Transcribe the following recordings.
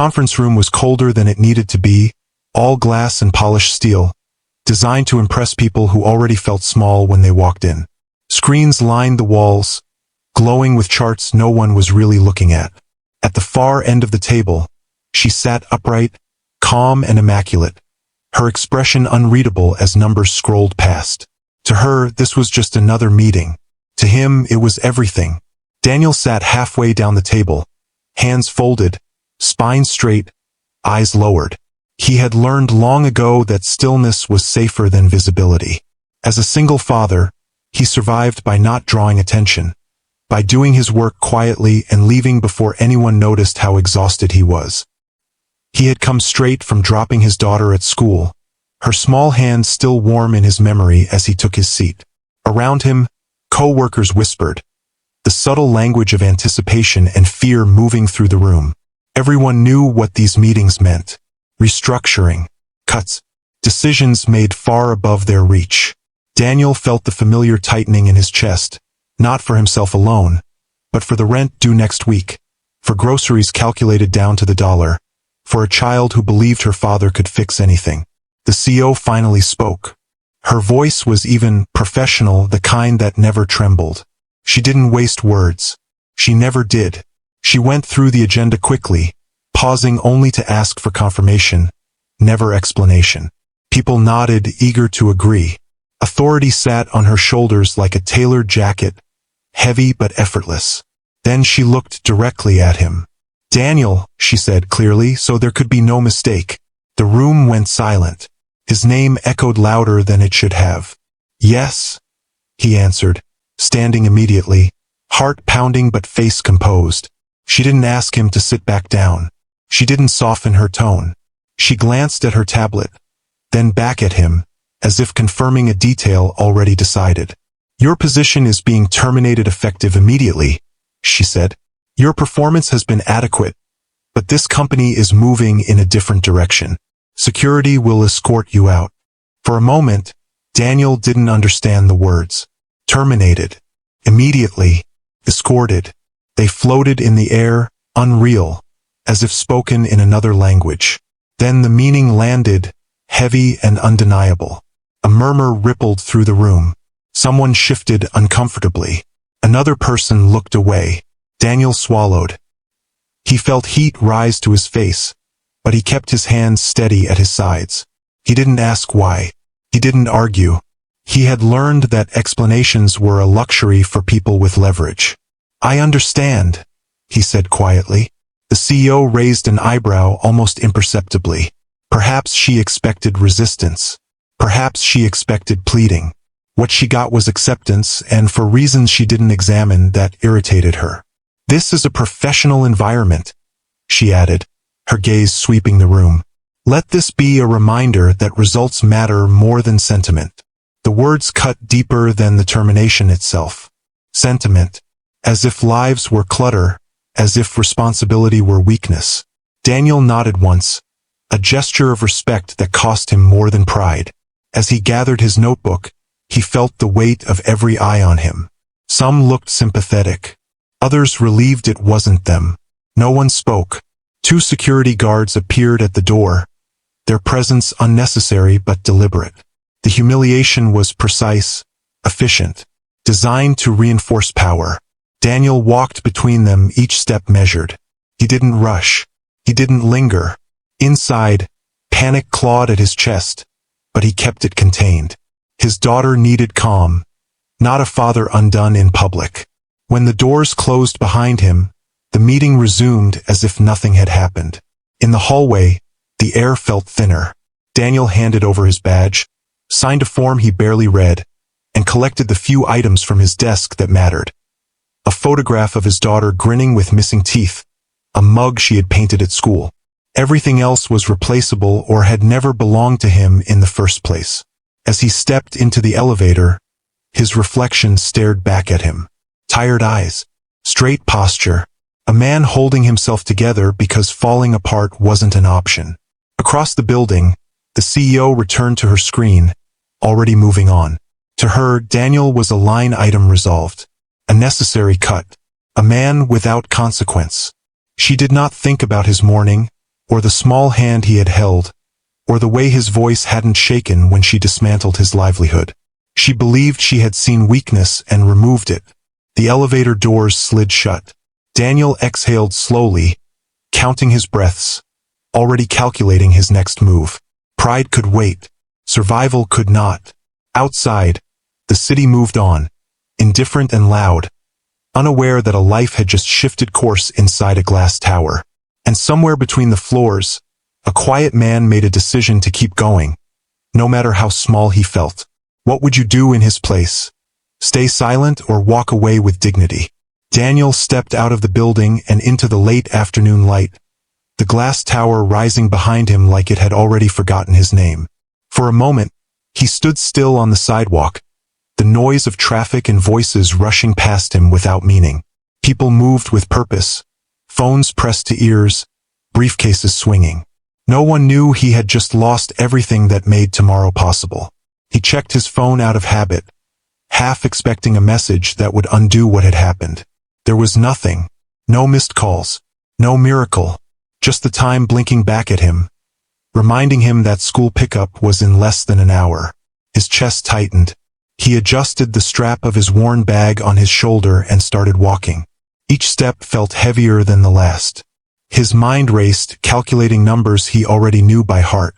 conference room was colder than it needed to be, all glass and polished steel, designed to impress people who already felt small when they walked in. Screens lined the walls, glowing with charts no one was really looking at. At the far end of the table, she sat upright, calm and immaculate, her expression unreadable as numbers scrolled past. To her, this was just another meeting. To him, it was everything. Daniel sat halfway down the table, hands folded, spine straight, eyes lowered. He had learned long ago that stillness was safer than visibility. As a single father, he survived by not drawing attention, by doing his work quietly and leaving before anyone noticed how exhausted he was. He had come straight from dropping his daughter at school, her small hand still warm in his memory as he took his seat. Around him, co-workers whispered, the subtle language of anticipation and fear moving through the room. Everyone knew what these meetings meant. Restructuring, cuts, decisions made far above their reach. Daniel felt the familiar tightening in his chest, not for himself alone, but for the rent due next week, for groceries calculated down to the dollar, for a child who believed her father could fix anything. The CEO finally spoke. Her voice was even professional, the kind that never trembled. She didn't waste words. She never did. She went through the agenda quickly, pausing only to ask for confirmation, never explanation. People nodded, eager to agree. Authority sat on her shoulders like a tailored jacket, heavy but effortless. Then she looked directly at him. Daniel, she said clearly, so there could be no mistake. The room went silent. His name echoed louder than it should have. Yes, he answered, standing immediately, heart pounding but face composed. She didn't ask him to sit back down. She didn't soften her tone. She glanced at her tablet, then back at him, as if confirming a detail already decided. Your position is being terminated effective immediately, she said. Your performance has been adequate, but this company is moving in a different direction. Security will escort you out. For a moment, Daniel didn't understand the words. Terminated. Immediately. Escorted. They floated in the air, unreal, as if spoken in another language. Then the meaning landed, heavy and undeniable. A murmur rippled through the room. Someone shifted uncomfortably. Another person looked away. Daniel swallowed. He felt heat rise to his face, but he kept his hands steady at his sides. He didn't ask why. He didn't argue. He had learned that explanations were a luxury for people with leverage. I understand, he said quietly. The CEO raised an eyebrow almost imperceptibly. Perhaps she expected resistance. Perhaps she expected pleading. What she got was acceptance, and for reasons she didn't examine, that irritated her. This is a professional environment, she added, her gaze sweeping the room. Let this be a reminder that results matter more than sentiment. The words cut deeper than the termination itself. Sentiment. As if lives were clutter, as if responsibility were weakness. Daniel nodded once, a gesture of respect that cost him more than pride. As he gathered his notebook, he felt the weight of every eye on him. Some looked sympathetic. Others relieved it wasn't them. No one spoke. 2 security guards appeared at the door, their presence unnecessary but deliberate. The humiliation was precise, efficient, designed to reinforce power. Daniel walked between them, each step measured. He didn't rush. He didn't linger. Inside, panic clawed at his chest, but he kept it contained. His daughter needed calm, not a father undone in public. When the doors closed behind him, the meeting resumed as if nothing had happened. In the hallway, the air felt thinner. Daniel handed over his badge, signed a form he barely read, and collected the few items from his desk that mattered. A photograph of his daughter grinning with missing teeth, a mug she had painted at school. Everything else was replaceable or had never belonged to him in the first place. As he stepped into the elevator, his reflection stared back at him. Tired eyes, straight posture, a man holding himself together because falling apart wasn't an option. Across the building, the CEO returned to her screen, already moving on. To her, Daniel was a line item resolved, a necessary cut, a man without consequence. She did not think about his mourning, or the small hand he had held, or the way his voice hadn't shaken when she dismantled his livelihood. She believed she had seen weakness and removed it. The elevator doors slid shut. Daniel exhaled slowly, counting his breaths, already calculating his next move. Pride could wait. Survival could not. Outside, the city moved on, indifferent and loud, unaware that a life had just shifted course inside a glass tower. And somewhere between the floors, a quiet man made a decision to keep going, no matter how small he felt. What would you do in his place? Stay silent or walk away with dignity? Daniel stepped out of the building and into the late afternoon light, the glass tower rising behind him like it had already forgotten his name. For a moment, he stood still on the sidewalk, the noise of traffic and voices rushing past him without meaning. People moved with purpose, phones pressed to ears, briefcases swinging. No one knew he had just lost everything that made tomorrow possible. He checked his phone out of habit, half expecting a message that would undo what had happened. There was nothing. No missed calls. No miracle. Just the time blinking back at him, reminding him that school pickup was in less than an hour. His chest tightened. He adjusted the strap of his worn bag on his shoulder and started walking. Each step felt heavier than the last. His mind raced, calculating numbers he already knew by heart.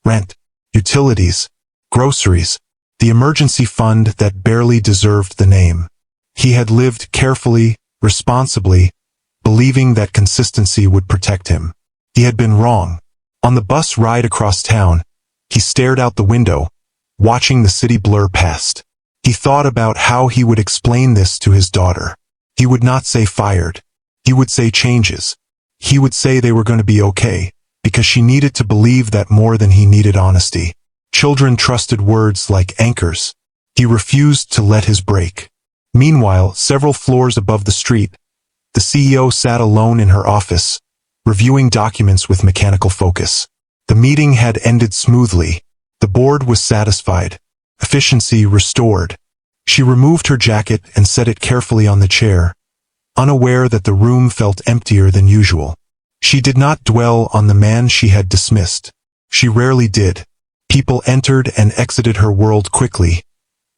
Rent, utilities, groceries, the emergency fund that barely deserved the name. He had lived carefully, responsibly, believing that consistency would protect him. He had been wrong. On the bus ride across town, he stared out the window, watching the city blur past. He thought about how he would explain this to his daughter. He would not say fired. He would say changes. He would say they were going to be okay, because she needed to believe that more than he needed honesty. Children trusted words like anchors. He refused to let his break. Meanwhile, several floors above the street, the CEO sat alone in her office, reviewing documents with mechanical focus. The meeting had ended smoothly. The board was satisfied. Efficiency restored. She removed her jacket and set it carefully on the chair, unaware that the room felt emptier than usual. She did not dwell on the man she had dismissed. She rarely did. People entered and exited her world quickly,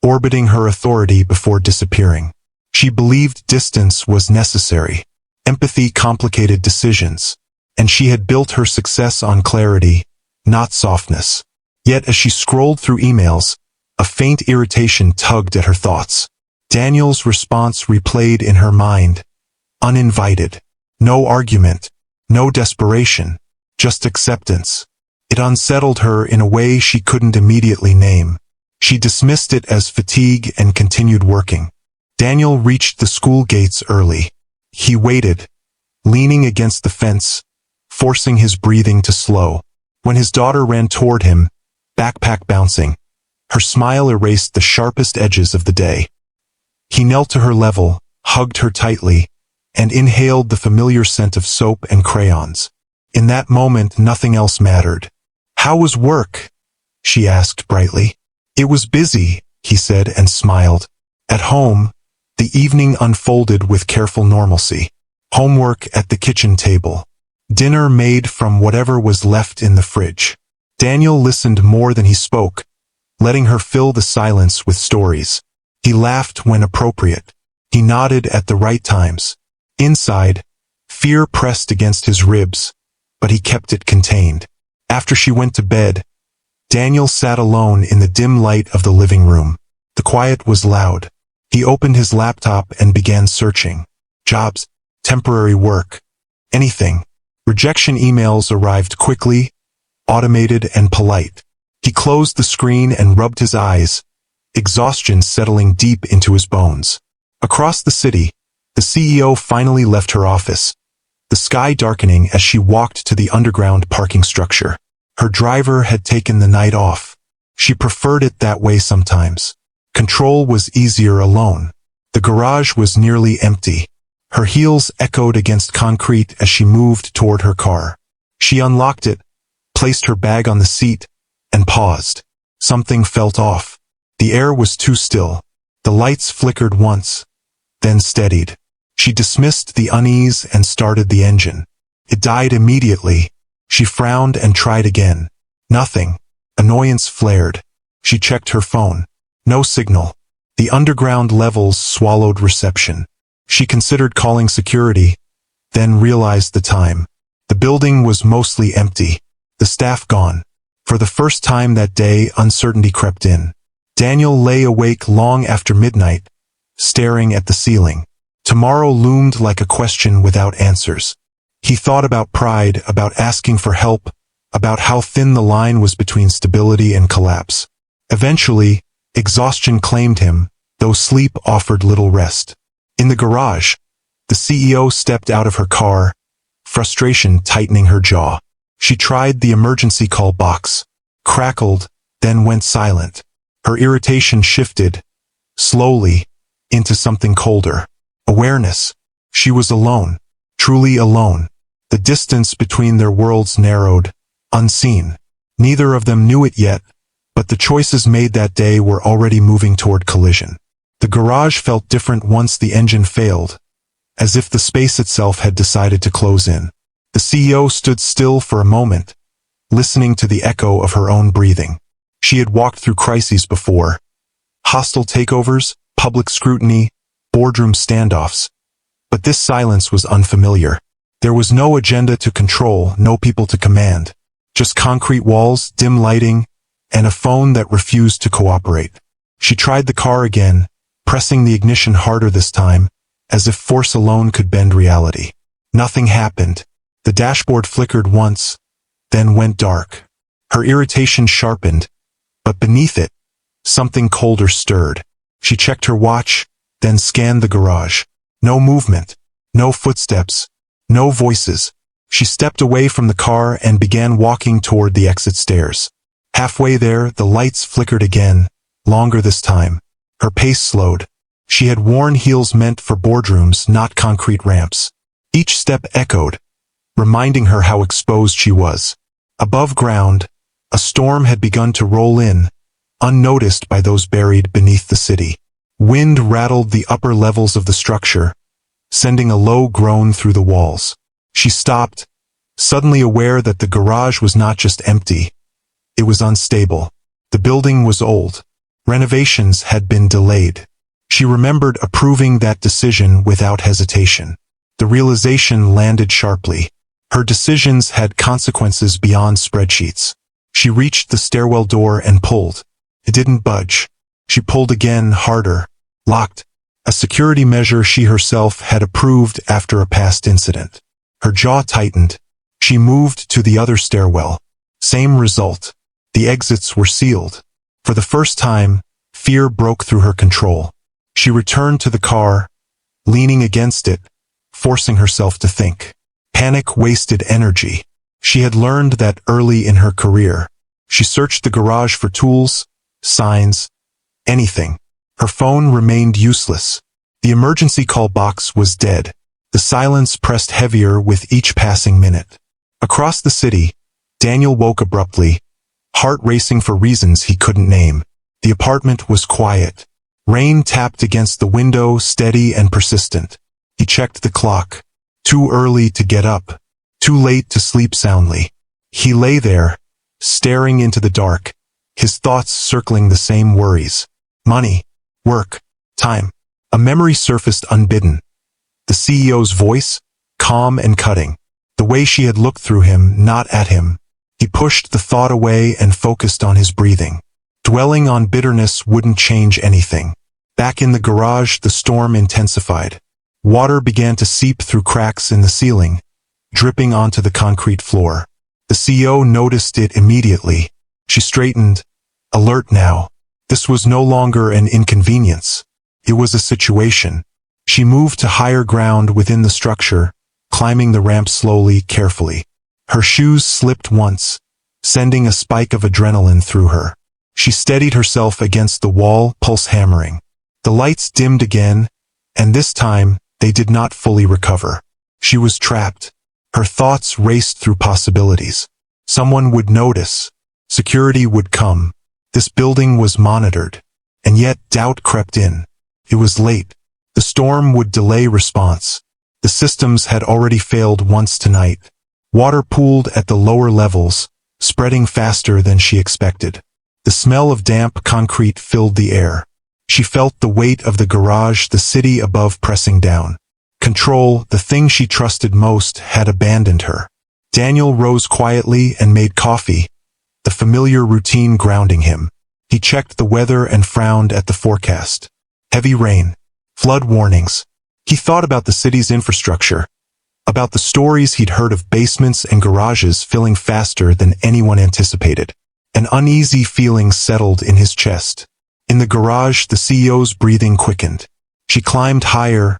orbiting her authority before disappearing. She believed distance was necessary. Empathy complicated decisions, and she had built her success on clarity, not softness. Yet as she scrolled through emails, a faint irritation tugged at her thoughts. Daniel's response replayed in her mind. Uninvited. No argument. No desperation. Just acceptance. It unsettled her in a way she couldn't immediately name. She dismissed it as fatigue and continued working. Daniel reached the school gates early. He waited, leaning against the fence, forcing his breathing to slow. When his daughter ran toward him, backpack bouncing, her smile erased the sharpest edges of the day. He knelt to her level, hugged her tightly, and inhaled the familiar scent of soap and crayons. In that moment, nothing else mattered. "How was work?" she asked brightly. "It was busy," he said and smiled. At home, the evening unfolded with careful normalcy. Homework at the kitchen table. Dinner made from whatever was left in the fridge. Daniel listened more than he spoke, letting her fill the silence with stories. He laughed when appropriate. He nodded at the right times. Inside, fear pressed against his ribs, but he kept it contained. After she went to bed, Daniel sat alone in the dim light of the living room. The quiet was loud. He opened his laptop and began searching. Jobs, temporary work, anything. Rejection emails arrived quickly, automated and polite. He closed the screen and rubbed his eyes, exhaustion settling deep into his bones. Across the city, the CEO finally left her office, the sky darkening as she walked to the underground parking structure. Her driver had taken the night off. She preferred it that way sometimes. Control was easier alone. The garage was nearly empty. Her heels echoed against concrete as she moved toward her car. She unlocked it, placed her bag on the seat, and paused. Something felt off. The air was too still. The lights flickered once, then steadied. She dismissed the unease and started the engine. It died immediately, She frowned and tried again. Nothing. Annoyance flared. She checked her phone. No signal. The underground levels swallowed reception. She considered calling security, then realized the time. The building was mostly empty. The staff gone. For the first time that day, uncertainty crept in. Daniel lay awake long after midnight, staring at the ceiling. Tomorrow loomed like a question without answers. He thought about pride, about asking for help, about how thin the line was between stability and collapse. Eventually, exhaustion claimed him, though sleep offered little rest. In the garage, the CEO stepped out of her car, frustration tightening her jaw. She tried the emergency call box, crackled, then went silent. Her irritation shifted, slowly, into something colder. Awareness. She was alone, truly alone. The distance between their worlds narrowed, unseen. Neither of them knew it yet, but the choices made that day were already moving toward collision. The garage felt different once the engine failed, as if the space itself had decided to close in. The CEO stood still for a moment, listening to the echo of her own breathing. She had walked through crises before. Hostile takeovers, public scrutiny, boardroom standoffs. But this silence was unfamiliar. There was no agenda to control, no people to command. Just concrete walls, dim lighting, and a phone that refused to cooperate. She tried the car again, pressing the ignition harder this time, as if force alone could bend reality. Nothing happened. The dashboard flickered once, then went dark. Her irritation sharpened, but beneath it, something colder stirred. She checked her watch, then scanned the garage. No movement, no footsteps, no voices. She stepped away from the car and began walking toward the exit stairs. Halfway there, the lights flickered again, longer this time. Her pace slowed. She had worn heels meant for boardrooms, not concrete ramps. Each step echoed, reminding her how exposed she was. Above ground, a storm had begun to roll in, unnoticed by those buried beneath the city. Wind rattled the upper levels of the structure, sending a low groan through the walls. She stopped, suddenly aware that the garage was not just empty. It was unstable. The building was old. Renovations had been delayed. She remembered approving that decision without hesitation. The realization landed sharply. Her decisions had consequences beyond spreadsheets. She reached the stairwell door and pulled. It didn't budge. She pulled again, harder. Locked. A security measure she herself had approved after a past incident. Her jaw tightened. She moved to the other stairwell. Same result. The exits were sealed. For the first time, fear broke through her control. She returned to the car, leaning against it, forcing herself to think. Panic wasted energy. She had learned that early in her career. She searched the garage for tools, signs, anything. Her phone remained useless. The emergency call box was dead. The silence pressed heavier with each passing minute. Across the city, Daniel woke abruptly, heart racing for reasons he couldn't name. The apartment was quiet. Rain tapped against the window, steady and persistent. He checked the clock. Too early to get up. Too late to sleep soundly. He lay there, staring into the dark, his thoughts circling the same worries. Money, work, time. A memory surfaced unbidden. The CEO's voice, calm and cutting. The way she had looked through him, not at him. He pushed the thought away and focused on his breathing. Dwelling on bitterness wouldn't change anything. Back in the garage, the storm intensified. Water began to seep through cracks in the ceiling, dripping onto the concrete floor. The CEO noticed it immediately. She straightened, alert now. This was no longer an inconvenience. It was a situation. She moved to higher ground within the structure, climbing the ramp slowly, carefully. Her shoes slipped once, sending a spike of adrenaline through her. She steadied herself against the wall, pulse hammering. The lights dimmed again, and this time, they did not fully recover. She was trapped. Her thoughts raced through possibilities. Someone would notice. Security would come. This building was monitored. And yet doubt crept in. It was late. The storm would delay response. The systems had already failed once tonight. Water pooled at the lower levels, spreading faster than she expected. The smell of damp concrete filled the air. She felt the weight of the garage, the city above pressing down. Control, the thing she trusted most, had abandoned her. Daniel rose quietly and made coffee, the familiar routine grounding him. He checked the weather and frowned at the forecast. Heavy rain. Flood warnings. He thought about the city's infrastructure, about the stories he'd heard of basements and garages filling faster than anyone anticipated. An uneasy feeling settled in his chest. In the garage, the CEO's breathing quickened. She climbed higher,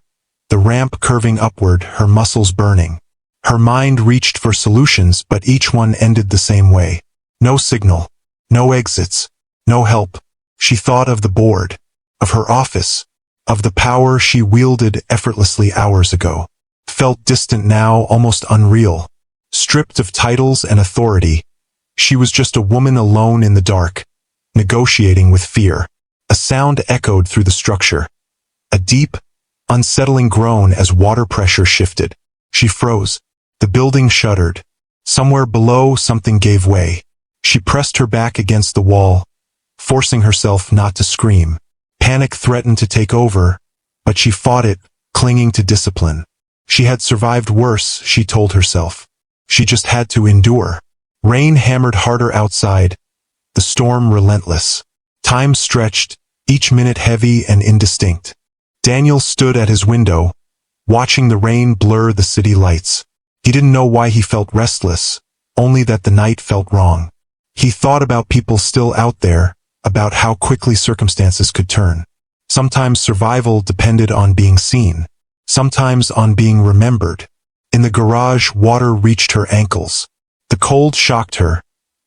the ramp curving upward, her muscles burning. Her mind reached for solutions, but each one ended the same way. No signal, no exits, no help. She thought of the board, of her office, of the power she wielded effortlessly hours ago. Felt distant now, almost unreal. Stripped of titles and authority, she was just a woman alone in the dark, negotiating with fear. A sound echoed through the structure. A deep, unsettling groan as water pressure shifted. She froze. The building shuddered. Somewhere below, something gave way. She pressed her back against the wall, forcing herself not to scream. Panic threatened to take over, but she fought it, clinging to discipline. She had survived worse, she told herself. She just had to endure. Rain hammered harder outside, the storm relentless. Time stretched, each minute heavy and indistinct. Daniel stood at his window, watching the rain blur the city lights. He didn't know why he felt restless, only that the night felt wrong. He thought about people still out there, about how quickly circumstances could turn. Sometimes survival depended on being seen, sometimes on being remembered. In the garage, water reached her ankles. The cold shocked her,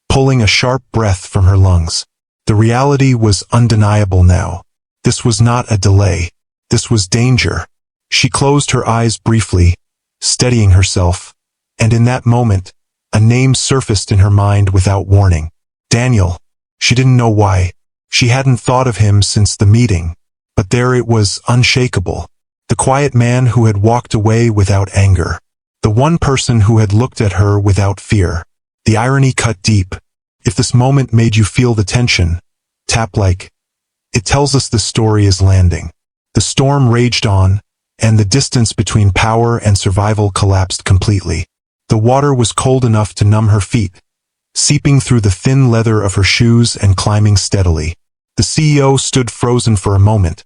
pulling a sharp breath from her lungs. The reality was undeniable now. This was not a delay. This was danger. She closed her eyes briefly, steadying herself, and in that moment, a name surfaced in her mind without warning. Daniel. She didn't know why. She hadn't thought of him since the meeting, but there it was, unshakable. The quiet man who had walked away without anger. The one person who had looked at her without fear. The irony cut deep. If this moment made you feel the tension, tap like. It tells us the story is landing. The storm raged on, and the distance between power and survival collapsed completely. The water was cold enough to numb her feet, seeping through the thin leather of her shoes and climbing steadily. The CEO stood frozen for a moment,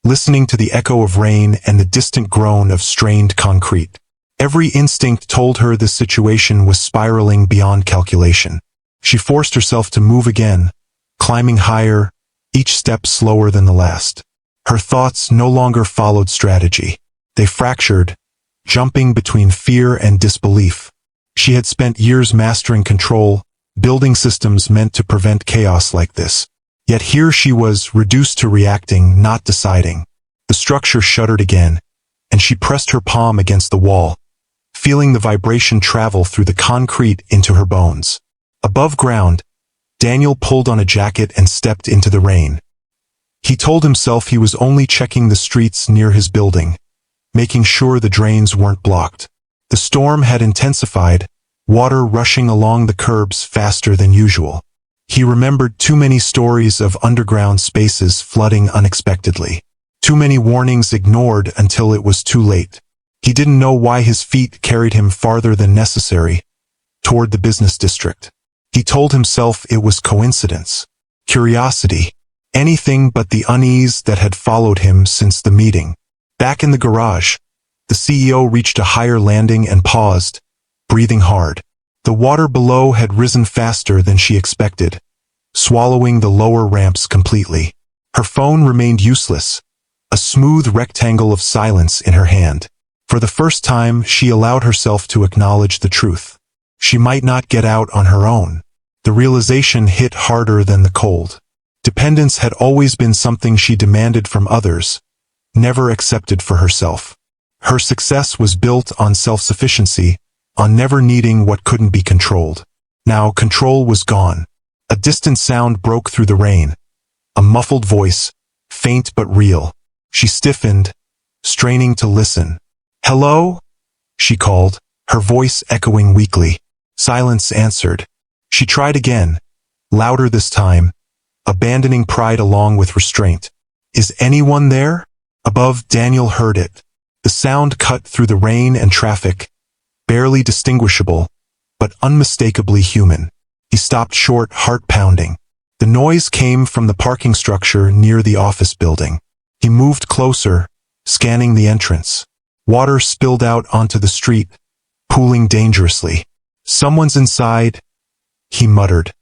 listening to the echo of rain and the distant groan of strained concrete. Every instinct told her the situation was spiraling beyond calculation. She forced herself to move again, climbing higher, each step slower than the last. Her thoughts no longer followed strategy. They fractured, jumping between fear and disbelief. She had spent years mastering control, building systems meant to prevent chaos like this. Yet here she was, reduced to reacting, not deciding. The structure shuddered again, and she pressed her palm against the wall, feeling the vibration travel through the concrete into her bones. Above ground, Daniel pulled on a jacket and stepped into the rain. He told himself he was only checking the streets near his building, making sure the drains weren't blocked. The storm had intensified, water rushing along the curbs faster than usual. He remembered too many stories of underground spaces flooding unexpectedly. Too many warnings ignored until it was too late. He didn't know why his feet carried him farther than necessary, toward the business district. He told himself it was coincidence, curiosity, anything but the unease that had followed him since the meeting. Back in the garage, the CEO reached a higher landing and paused, breathing hard. The water below had risen faster than she expected, swallowing the lower ramps completely. Her phone remained useless, a smooth rectangle of silence in her hand. For the first time, she allowed herself to acknowledge the truth. She might not get out on her own. The realization hit harder than the cold. Dependence had always been something she demanded from others, never accepted for herself. Her success was built on self-sufficiency, on never needing what couldn't be controlled. Now control was gone. A distant sound broke through the rain. A muffled voice, faint but real. She stiffened, straining to listen. "Hello?" she called. her voice echoing weakly. Silence answered. She tried again, louder this time, abandoning pride along with restraint. Is anyone there? Above, Daniel heard it. The sound cut through the rain and traffic, barely distinguishable, but unmistakably human. He stopped short, heart pounding. The noise came from the parking structure near the office building. He moved closer, scanning the entrance. Water spilled out onto the street, pooling dangerously. Someone's inside, he muttered,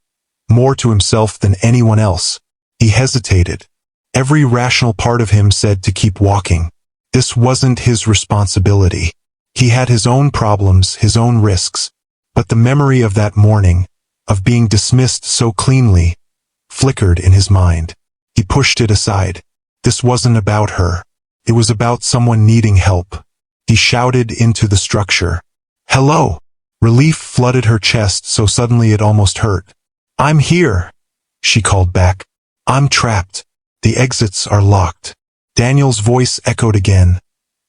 more to himself than anyone else. He hesitated. Every rational part of him said to keep walking. This wasn't his responsibility. He had his own problems, his own risks. But the memory of that morning, of being dismissed so cleanly, flickered in his mind. He pushed it aside. This wasn't about her. It was about someone needing help. He shouted into the structure. Hello. Relief flooded her chest so suddenly it almost hurt. I'm here, she called back. I'm trapped. The exits are locked. Daniel's voice echoed again.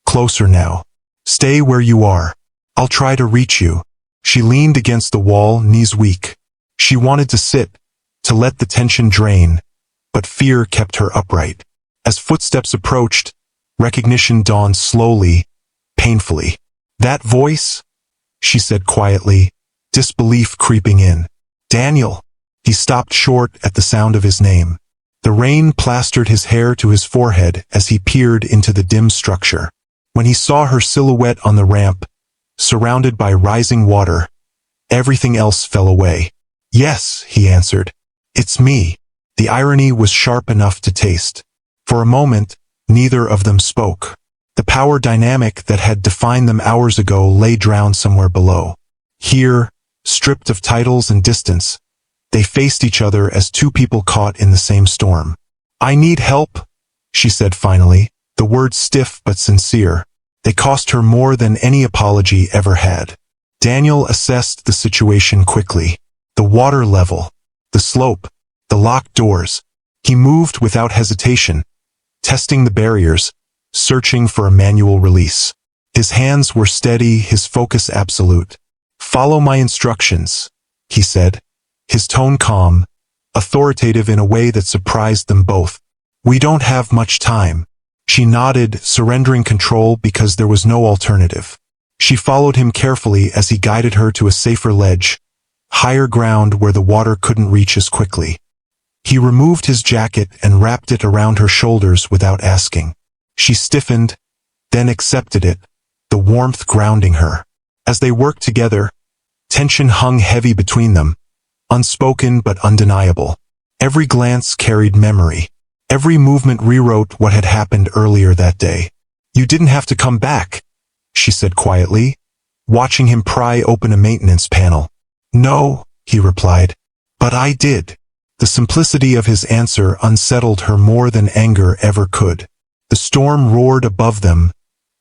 Closer now. Stay where you are. I'll try to reach you. She leaned against the wall, knees weak. She wanted to sit, to let the tension drain, but fear kept her upright. As footsteps approached, recognition dawned slowly, painfully. That voice? She said quietly, disbelief creeping in. Daniel. He stopped short at the sound of his name. The rain plastered his hair to his forehead as he peered into the dim structure. When he saw her silhouette on the ramp, surrounded by rising water, everything else fell away. Yes, he answered. It's me. The irony was sharp enough to taste. For a moment, neither of them spoke. The power dynamic that had defined them hours ago lay drowned somewhere below. Here, stripped of titles and distance, they faced each other as two people caught in the same storm. I need help, she said finally, the words stiff but sincere. They cost her more than any apology ever had. Daniel assessed the situation quickly. The water level, the slope, the locked doors. He moved without hesitation, testing the barriers, searching for a manual release. His hands were steady, his focus absolute. Follow my instructions, he said, his tone calm, authoritative in a way that surprised them both. We don't have much time. She nodded, surrendering control because there was no alternative. She followed him carefully as he guided her to a safer ledge, higher ground where the water couldn't reach as quickly. He removed his jacket and wrapped it around her shoulders without asking. She stiffened, then accepted it, the warmth grounding her. As they worked together, tension hung heavy between them, unspoken but undeniable. Every glance carried memory. Every movement rewrote what had happened earlier that day. You didn't have to come back, she said quietly, watching him pry open a maintenance panel. No, he replied, but I did. The simplicity of his answer unsettled her more than anger ever could. The storm roared above them,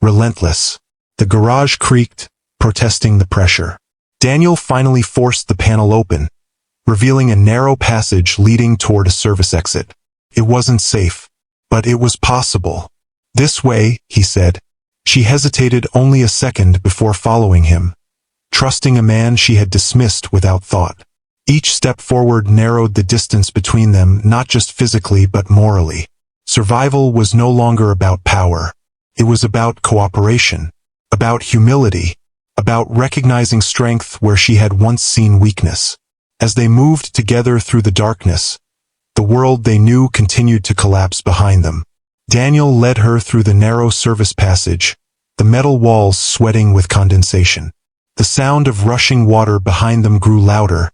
relentless. The garage creaked, protesting the pressure. Daniel finally forced the panel open, revealing a narrow passage leading toward a service exit. It wasn't safe, but it was possible. This way, he said. She hesitated only a second before following him, trusting a man she had dismissed without thought. Each step forward narrowed the distance between them, not just physically but morally. Survival was no longer about power. It was about cooperation, about humility, about recognizing strength where she had once seen weakness. As they moved together through the darkness, the world they knew continued to collapse behind them. Daniel led her through the narrow service passage, the metal walls sweating with condensation. The sound of rushing water behind them grew louder,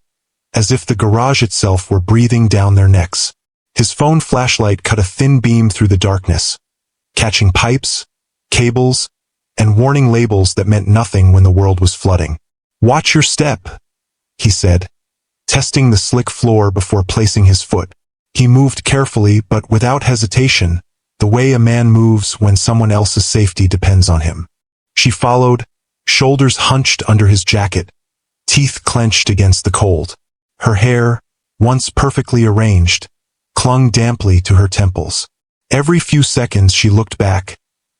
as if the garage itself were breathing down their necks. His phone flashlight cut a thin beam through the darkness, catching pipes, cables, and warning labels that meant nothing when the world was flooding. Watch your step, he said, testing the slick floor before placing his foot. He moved carefully but without hesitation, the way a man moves when someone else's safety depends on him. She followed, shoulders hunched under his jacket, teeth clenched against the cold. Her hair, once perfectly arranged, clung damply to her temples. Every few seconds she looked back,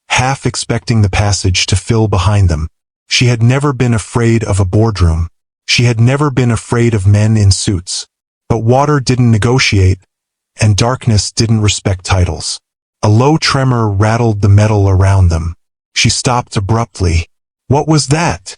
half expecting the passage to fill behind them. She had never been afraid of a boardroom. She had never been afraid of men in suits. But water didn't negotiate, and darkness didn't respect titles. A low tremor rattled the metal around them. She stopped abruptly. "What was that?"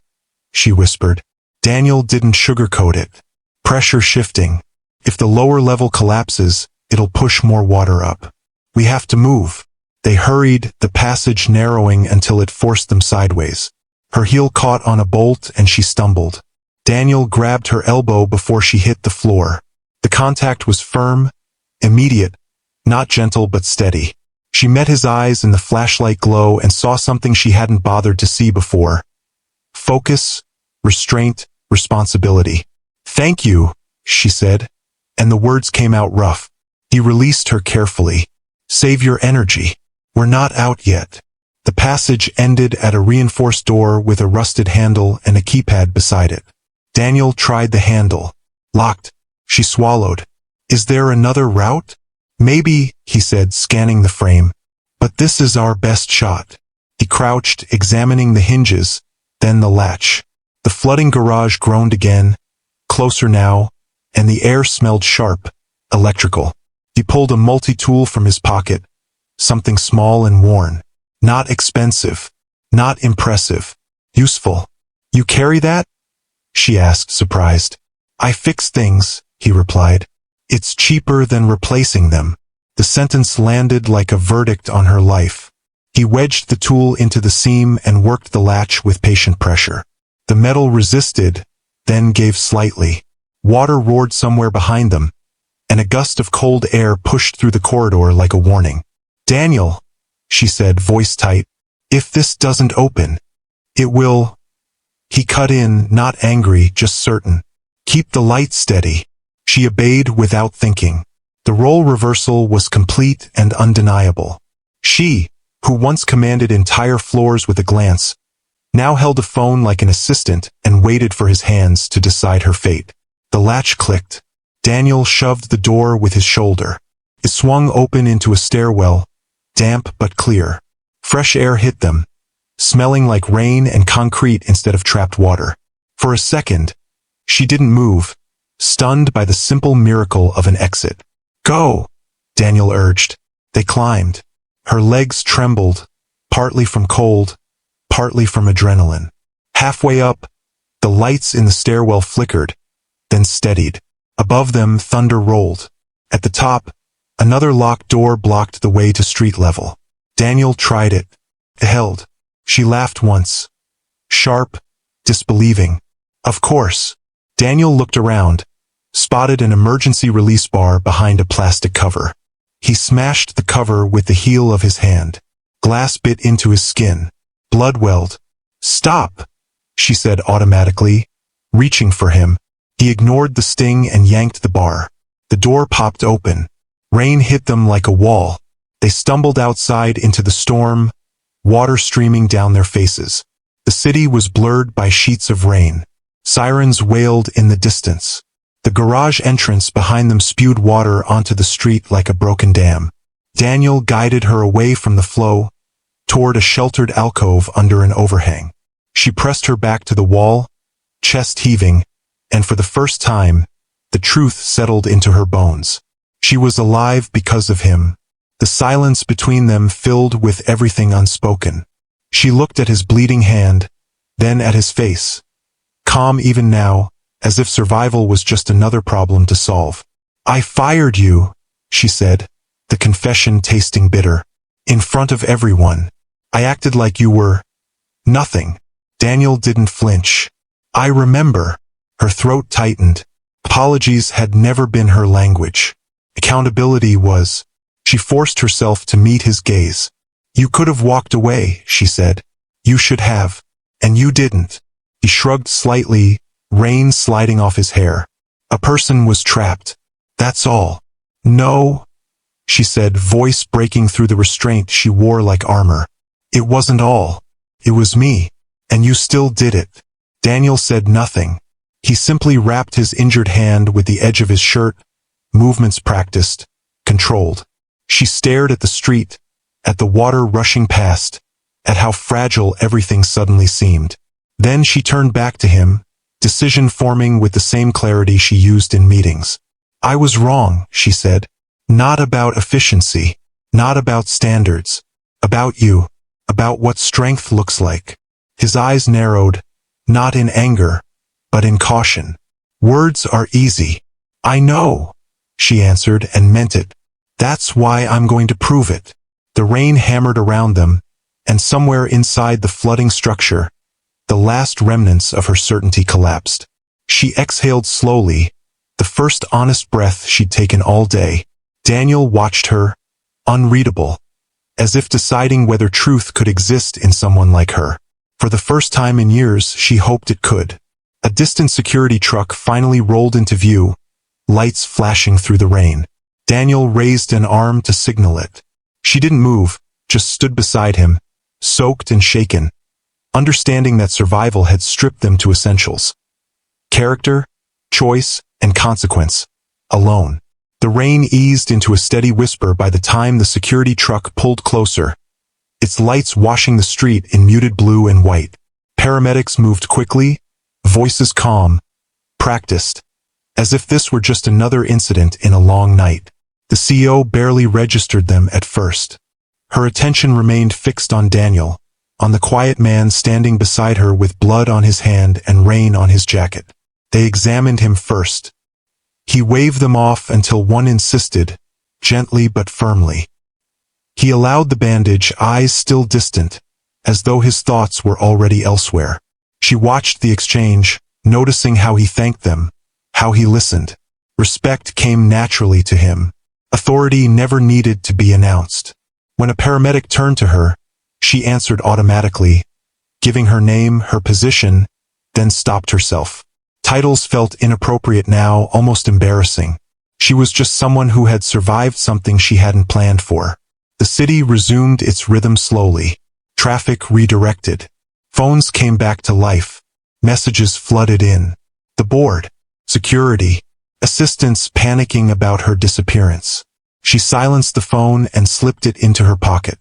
she whispered. Daniel didn't sugarcoat it. "Pressure shifting. If the lower level collapses, it'll push more water up. We have to move." They hurried, the passage narrowing until it forced them sideways. Her heel caught on a bolt and she stumbled. Daniel grabbed her elbow before she hit the floor. The contact was firm, immediate, not gentle but steady. She met his eyes in the flashlight glow and saw something she hadn't bothered to see before. Focus, restraint, responsibility. "Thank you," she said, and the words came out rough. He released her carefully. "Save your energy. We're not out yet." The passage ended at a reinforced door with a rusted handle and a keypad beside it. Daniel tried the handle. Locked. She swallowed. "Is there another route?" "Maybe," he said, scanning the frame. "But this is our best shot." He crouched, examining the hinges, then the latch. The flooding garage groaned again, closer now, and the air smelled sharp, electrical. He pulled a multi-tool from his pocket, something small and worn. Not expensive, not impressive, useful. "You carry that?" she asked, surprised. "I fix things," he replied. "It's cheaper than replacing them." The sentence landed like a verdict on her life. He wedged the tool into the seam and worked the latch with patient pressure. The metal resisted, then gave slightly. Water roared somewhere behind them, and a gust of cold air pushed through the corridor like a warning. "Daniel," she said, voice tight, "if this doesn't open, it will." He cut in, not angry, just certain. "Keep the light steady." She obeyed without thinking. The role reversal was complete and undeniable. She, who once commanded entire floors with a glance, now held a phone like an assistant and waited for his hands to decide her fate. The latch clicked. Daniel shoved the door with his shoulder. It swung open into a stairwell, damp but clear. Fresh air hit them, smelling like rain and concrete instead of trapped water. For a second, she didn't move, stunned by the simple miracle of an exit. "Go," Daniel urged. They climbed. Her legs trembled, partly from cold, partly from adrenaline. Halfway up, the lights in the stairwell flickered, then steadied. Above them, thunder rolled. At the top, another locked door blocked the way to street level. Daniel tried it. It held. She laughed once. Sharp, disbelieving. "Of course." Daniel looked around, spotted an emergency release bar behind a plastic cover. He smashed the cover with the heel of his hand. Glass bit into his skin. Blood welled. "Stop," she said automatically, reaching for him. He ignored the sting and yanked the bar. The door popped open. Rain hit them like a wall. They stumbled outside into the storm, water streaming down their faces. The city was blurred by sheets of rain. Sirens wailed in the distance. The garage entrance behind them spewed water onto the street like a broken dam. Daniel guided her away from the flow, toward a sheltered alcove under an overhang. She pressed her back to the wall, chest heaving, and for the first time, the truth settled into her bones. She was alive because of him. The silence between them filled with everything unspoken. She looked at his bleeding hand, then at his face. Calm even now, as if survival was just another problem to solve. "I fired you," she said, the confession tasting bitter. "In front of everyone. I acted like you were nothing." Daniel didn't flinch. "I remember." Her throat tightened. Apologies had never been her language. Accountability was. She forced herself to meet his gaze. "You could have walked away," she said. "You should have. And you didn't." He shrugged slightly, rain sliding off his hair. "A person was trapped. That's all." "No," she said, voice breaking through the restraint she wore like armor. "It wasn't all. It was me. And you still did it." Daniel said nothing. He simply wrapped his injured hand with the edge of his shirt, movements practiced, controlled. She stared at the street, at the water rushing past, at how fragile everything suddenly seemed. Then she turned back to him, decision forming with the same clarity she used in meetings. I was wrong, she said. Not about efficiency. Not about standards. About you. About what strength looks like. His eyes narrowed, not in anger, but in caution. Words are easy. I know, she answered and meant it. That's why I'm going to prove it. The rain hammered around them, and somewhere inside the flooding structure, the last remnants of her certainty collapsed. She exhaled slowly, the first honest breath she'd taken all day. Daniel watched her, unreadable, as if deciding whether truth could exist in someone like her. For the first time in years, she hoped it could. A distant security truck finally rolled into view, lights flashing through the rain. Daniel raised an arm to signal it. She didn't move, just stood beside him, soaked and shaken, understanding that survival had stripped them to essentials. Character, choice, and consequence. Alone. The rain eased into a steady whisper by the time the security truck pulled closer, its lights washing the street in muted blue and white. Paramedics moved quickly, voices calm, practiced, as if this were just another incident in a long night. The CEO barely registered them at first. Her attention remained fixed on Daniel, on the quiet man standing beside her with blood on his hand and rain on his jacket. They examined him first. He waved them off until one insisted, gently but firmly. He allowed the bandage, eyes still distant, as though his thoughts were already elsewhere. She watched the exchange, noticing how he thanked them, how he listened. Respect came naturally to him. Authority never needed to be announced. When a paramedic turned to her, she answered automatically, giving her name, her position, then stopped herself. Titles felt inappropriate now, almost embarrassing. She was just someone who had survived something she hadn't planned for. The city resumed its rhythm slowly. Traffic redirected. Phones came back to life. Messages flooded in. The board, security, assistants panicking about her disappearance. She silenced the phone and slipped it into her pocket.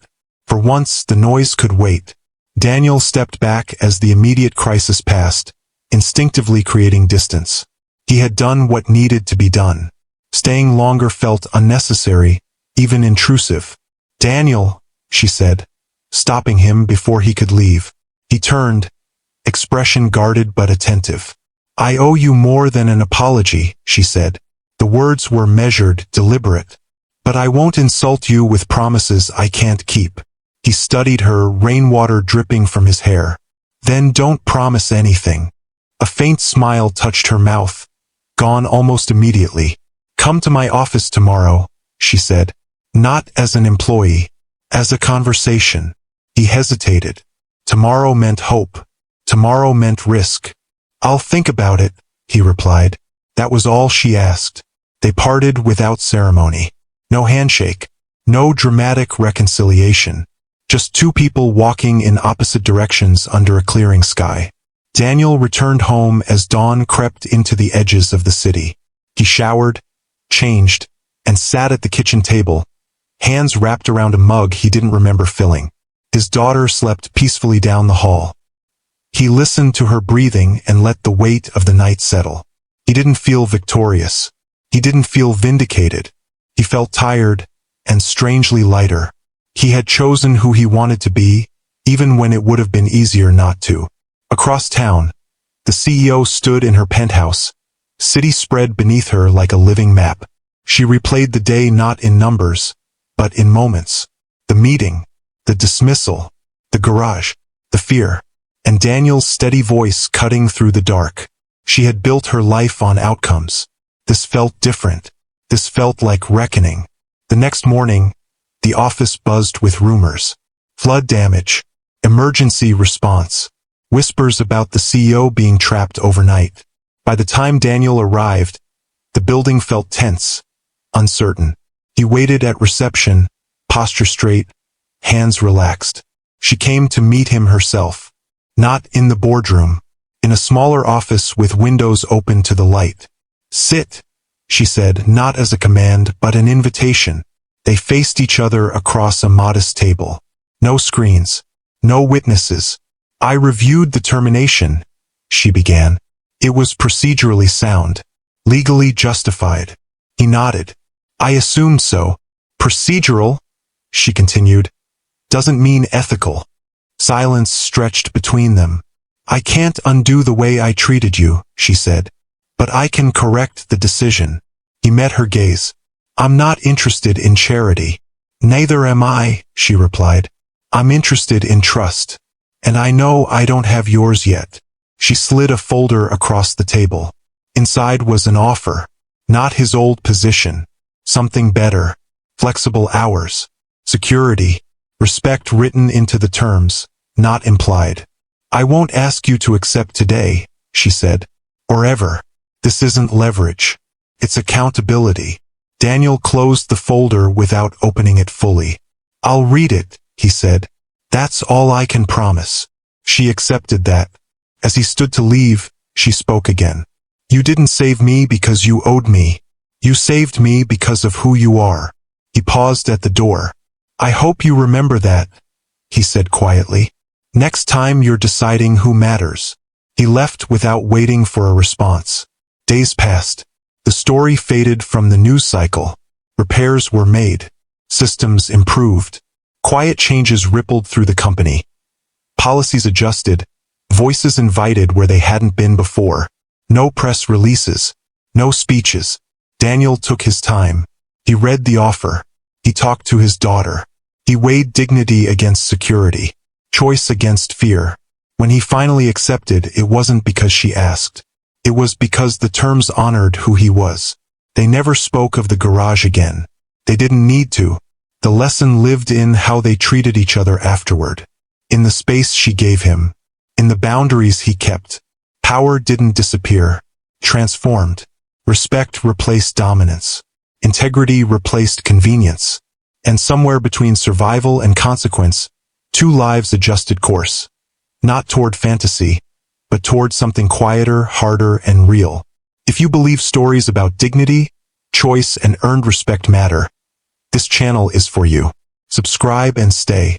For once, the noise could wait. Daniel stepped back as the immediate crisis passed, instinctively creating distance. He had done what needed to be done. Staying longer felt unnecessary, even intrusive. Daniel, she said, stopping him before he could leave. He turned, expression guarded but attentive. I owe you more than an apology, she said. The words were measured, deliberate. But I won't insult you with promises I can't keep. He studied her, rainwater dripping from his hair. Then don't promise anything. A faint smile touched her mouth, gone almost immediately. Come to my office tomorrow, she said. Not as an employee, as a conversation. He hesitated. Tomorrow meant hope. Tomorrow meant risk. I'll think about it, he replied. That was all she asked. They parted without ceremony. No handshake. No dramatic reconciliation. Just two people walking in opposite directions under a clearing sky. Daniel returned home as dawn crept into the edges of the city. He showered, changed, and sat at the kitchen table, hands wrapped around a mug he didn't remember filling. His daughter slept peacefully down the hall. He listened to her breathing and let the weight of the night settle. He didn't feel victorious. He didn't feel vindicated. He felt tired and strangely lighter. He had chosen who he wanted to be, even when it would have been easier not to. Across town, the CEO stood in her penthouse, city spread beneath her like a living map. She replayed the day not in numbers, but in moments. The meeting, the dismissal, the garage, the fear, and Daniel's steady voice cutting through the dark. She had built her life on outcomes. This felt different. This felt like reckoning. The next morning, the office buzzed with rumors. Flood damage, emergency response, whispers about the CEO being trapped overnight. By the time Daniel arrived, the building felt tense, uncertain. He waited at reception, posture straight, hands relaxed. She came to meet him herself. Not in the boardroom, in a smaller office with windows open to the light. Sit, she said, not as a command but an invitation. They faced each other across a modest table. No screens, no witnesses, I reviewed the termination, she began. It was procedurally sound, legally justified. He nodded. I assumed so. Procedural, she continued, doesn't mean ethical. Silence stretched between them. I can't undo the way I treated you, she said, but I can correct the decision. He met her gaze. I'm not interested in charity. Neither am I, she replied. I'm interested in trust. And I know I don't have yours yet. She slid a folder across the table. Inside was an offer. Not his old position. Something better. Flexible hours. Security. Respect written into the terms, not implied. I won't ask you to accept today, she said. Or ever. This isn't leverage. It's accountability. Daniel closed the folder without opening it fully. I'll read it, he said. That's all I can promise. She accepted that. As he stood to leave, she spoke again. You didn't save me because you owed me. You saved me because of who you are. He paused at the door. I hope you remember that, he said quietly. Next time you're deciding who matters. He left without waiting for a response. Days passed. The story faded from the news cycle. Repairs were made. Systems improved. Quiet changes rippled through the company. Policies adjusted. Voices invited where they hadn't been before. No press releases. No speeches. Daniel took his time. He read the offer. He talked to his daughter. He weighed dignity against security. Choice against fear. When he finally accepted, it wasn't because she asked. It was because the terms honored who he was. They never spoke of the garage again. They didn't need to. The lesson lived in how they treated each other afterward. In the space she gave him. In the boundaries he kept. Power didn't disappear. Transformed. Respect replaced dominance. Integrity replaced convenience. And somewhere between survival and consequence, two lives adjusted course. Not toward fantasy, but toward something quieter, harder, and real. If you believe stories about dignity, choice, and earned respect matter, this channel is for you. Subscribe and stay.